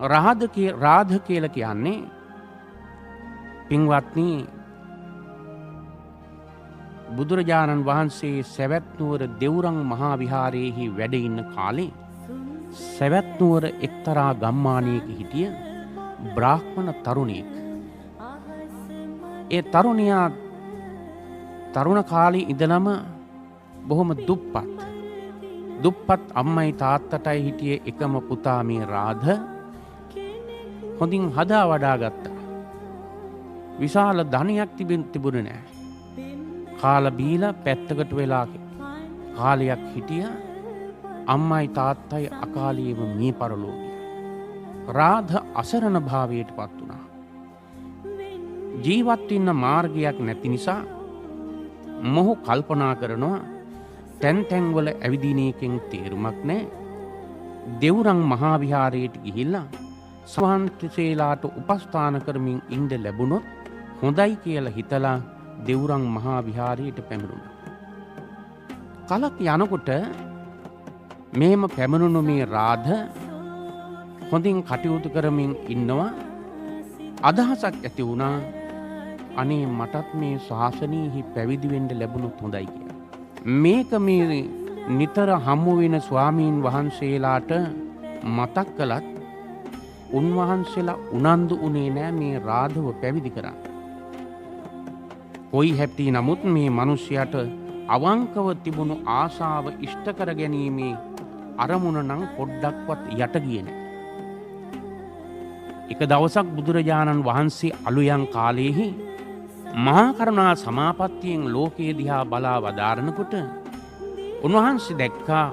රාධ කියලා කියන්නේ පින්වත්නි බුදුරජාණන් වහන්සේ සැවැත් නුවර දෙව්රම් මහා විහාරයේහි වැඩ ඉන්න කාලේ සැවැත් නුවර එක්තරා ගම්මානයක හිටිය බ්‍රාහ්මණ තරුණියෙක්. ඒ තරුණියා තරුණ කාලේ ඉඳලම බොහොම දුප්පත් අම්මයි තාත්තටයි හිටියේ එකම පුතා මේ රාධ හොඳින් හදා වඩා ගත්තා. විශාල ධනයක් තිබුණේ නැහැ. කාලා බීලා පැත්තකට වෙලා කාලයක් හිටිය අම්මයි තාත්තයි අකාලයේම මිය පරලෝ ගියා. රාධ අසරණ භාවයට පත් වුණා. ජීවත් වෙන්න මාර්ගයක් නැති නිසා මොහු කල්පනා කරනවා තැන් වල ඇවිදින එකෙන් තේරුමක් නැහැ. දෙව්රම් මහා විහාරයට ගිහිල්ලා සවන්තසේලාට උපස්ථාන කරමින් ඉන්න ලැබුණොත් හොඳයි කියලා හිතලා දෙව්රම් මහා විහාරයට පැමිණුණා. කලක් යනකොට මෙහෙම පැමිණුණු මේ රාධ හොඳින් කටයුතු කරමින් ඉන්නවා. අදහසක් ඇති වුණා අනේ මටත් මේ ශාසනයෙහි පැවිදි වෙන්න ලැබුණොත් හොඳයි කියලා. මේක මේ නිතර හමු වෙන ස්වාමීන් වහන්සේලාට මතක් කළත් උන්වහන්සේලා උනන්දු උනේ නෑ මේ රාධව පැවිදි කරන්න. කොයි හැප්ටි නමුත් මේ මිනිසයාට අවංකව තිබුණු ආශාව ඉෂ්ට කර ගැනීමේ අරමුණ නම් පොඩ්ඩක්වත් යට ගියේ නෑ. එක දවසක් බුදුරජාණන් වහන්සේ අලුයන් කාලයේහි මහා කරුණා සමාපත්තියෙන් ලෝකයේ දිහා බලා වදාරනකොට උන්වහන්සේ දැක්කා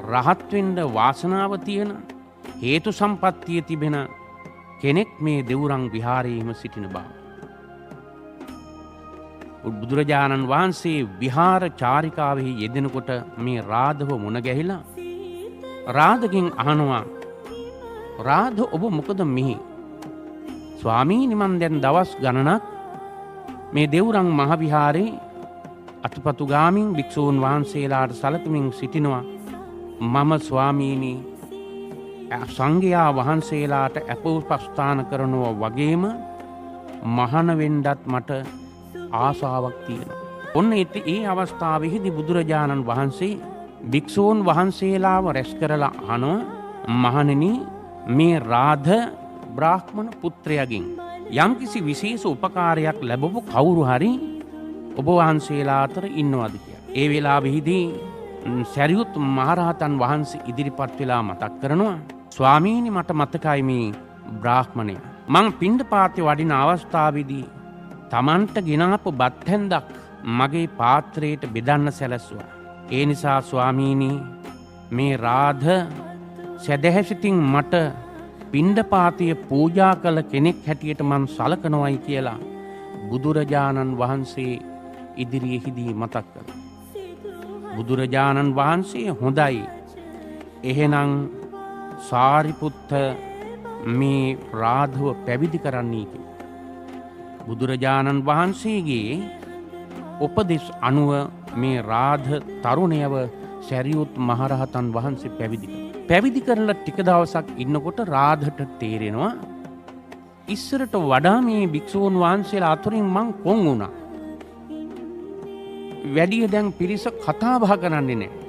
රහත් වෙන්න වාසනාව තියෙන හේතු සම්පත්තිය තිබෙන කෙනෙක් මේ දෙව්රම් විහාරයේම සිටින බව. බුදුරජාණන් වහන්සේ විහාර චාරිකාවෙහි යෙදෙනකොට මේ රාධව මුණ ගැහිලා රාධගෙන් අහනවා රාධ ඔබ මොකද මෙහි? ස්වාමීනි මන් දැන් දවස් ගණනක් මේ දෙව්රම් මහ විහාරේ අතුපතු ගාමින් භික්ෂූන් වහන්සේලාට සලකමින් සිටිනවා. මම ස්වාමීනි සංඝයා වහන්සේලාට අපෝපස්ථාන කරනවා වගේම මහාන වෙන්නත් මට ආසාවක් තියෙනවා. ඔන්න ඒ අවස්ථාවේදී බුදුරජාණන් වහන්සේ භික්ෂූන් වහන්සේලාව රැස් කරලා අහනවා මහණෙනි මේ රාධ බ්‍රාහ්මණ පුත්‍රයාගෙන් යම්කිසි විශේෂ උපකාරයක් ලැබපු කවුරු හරි ඔබ වහන්සේලා අතර ඉන්නවද කියලා. ඒ වෙලාවෙහිදී සරියුත් මහරහතන් වහන්සේ ඉදිරිපත් වෙලා මතක් කරනවා ස්වාමීනි මට මතකයි මේ බ්‍රාහ්මණයා මං පිණ්ඩපාතේ වඩින අවස්ථාවේදී තමන්ට ගෙනාපු බත් හැන්දක් මගේ පාත්‍රයට බෙදන්න සැලැස්සුවා. ඒ නිසා ස්වාමීනි මේ රාධ සදහැසිතින් මට පිණ්ඩපාතය පූජා කළ කෙනෙක් හැටියට මං සලකනවයි කියලා බුදුරජාණන් වහන්සේ ඉදිරියේදී මතක් කළා. බුදුරජාණන් වහන්සේ හොඳයි එහෙනම් සාරිපුත්ත මේ රාධව පැවිදි කරන්නී කියලා. බුදුරජාණන් වහන්සේගේ උපදෙස් අනුව මේ රාධ තරුණයව සරියුත් මහරහතන් වහන්සේ පැවිදි කළා. පැවිදි කරලා ටික දවසක් ඉන්නකොට රාධට තේරෙනවා ඉස්සරට වඩා මේ භික්ෂූන් වහන්සේලා අතරින් මං කොන් වුණා. වැඩිය දැන් පිරිස කතා බහ කරන්නේ නැහැ.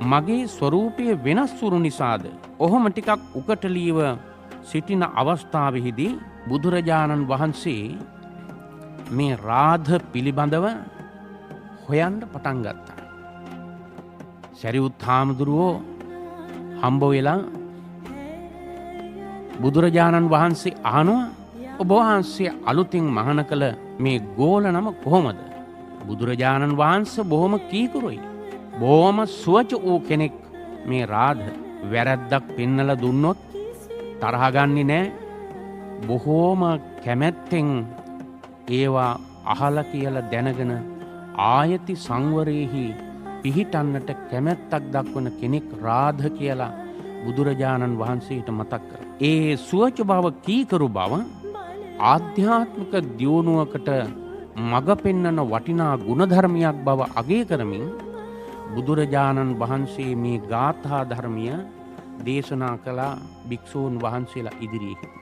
මගේ ස්වરૂපය වෙනස් වුණු නිසාද ඔහොම ටිකක් උකටලීව සිටින අවස්ථාවෙහිදී බුදුරජාණන් වහන්සේ මේ රාධ පිළිබඳව හොයන්න පටන් ගත්තා. සරියුත් හාමුදුරුවෝ හම්බ වෙලා බුදුරජාණන් වහන්සේ අහනවා ඔබ වහන්සේ අලුතින් මහාන කළ මේ ගෝල නම කොහොමද? බුදුරජාණන් වහන්සේ බොහොම කීකරුයි. බොහොම සුවච වූ කෙනෙක් මේ රාධ. වැරද්දක් පෙන්නලා දුන්නොත් තරහ ගන්නේ නැහැ. බොහෝම කැමැත්තෙන් ඒවා අහලා කියලා දැනගෙන ආයති සංවරයේහි පිහිටන්නට කැමැත්තක් දක්වන කෙනෙක් රාධ කියලා බුදුරජාණන් වහන්සේට මතක් කරා. ඒ සුවච බව කීකරු බව ආධ්‍යාත්මික දියුණුවකට මඟ පෙන්වන වටිනා ගුණධර්මයක් බව අගය කරමින් බුදුරජාණන් වහන්සේ මේ ගාථා ධර්මය දේශනා කළා භික්ෂූන් වහන්සේලා ඉදිරියේ.